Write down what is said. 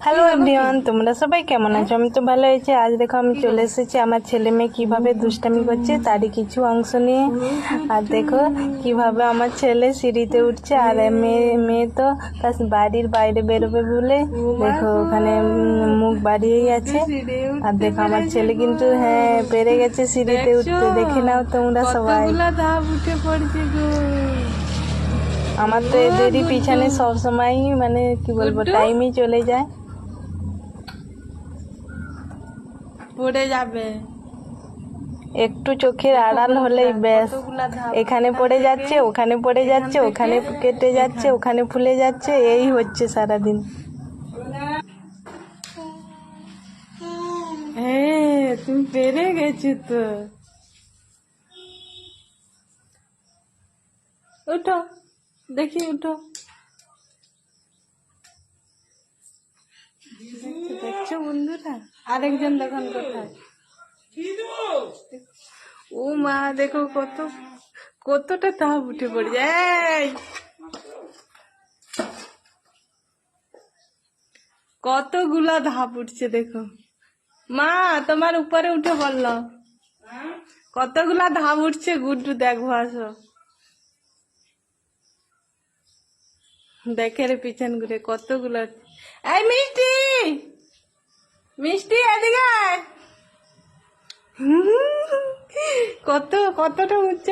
Hello everyone, তোমরা সবাই কেমন আছো? আমি তো ভালো আছি। আজ দেখো আমি চলে এসেছি আমার ছেলে মেয়ে কিভাবে দুষ্টামি করছে তারই কিছু অংশ নিয়ে। আর দেখো কিভাবে আমার ছেলে সিঁড়িতে উঠছে, আর মেয়ে তো তার বাড়ির বাইরে বেরোবে বলে দেখো ওখানে মুখ বাড়িয়েই আছে। আর দেখো আমার ছেলে কিন্তু পেরে গেছে সিঁড়িতে উঠতে। দেখে নাও তোমরা সবাই। উঠে পড়ছে গো। আমার তো এদেরই পিছনে সবসময় মানে কি বলবো টাইমই চলে যায়। পড়ে যাবে, একটু চোখের আড়াল হলেই ব্যাস, এখানে পড়ে যাচ্ছে, ওখানে পড়ে যাচ্ছে, ওখানে কেটে যাচ্ছে, ওখানে ফুলে যাচ্ছে, এই হচ্ছে সারাদিন। হ্যাঁ তুমি পেরে গেছো তো। উঠো দেখি, উঠো। দেখছো বন্ধুরা, আরেকজন দেখুন কোথায়। ও মা, দেখো কতটা তাপ উঠে পড়ে যায়। কতগুলা ধাপ উঠছে দেখো। মা তোমার উপরে উঠে পড়লো। কতগুলা ধাপ উঠছে, গুড্ডু দেখবো, আসো। দেখে রে পিছন ঘুরে কতগুলা। এই মিষ্টি, মিষ্টি এদিকে আয়। কতটা উঠছে।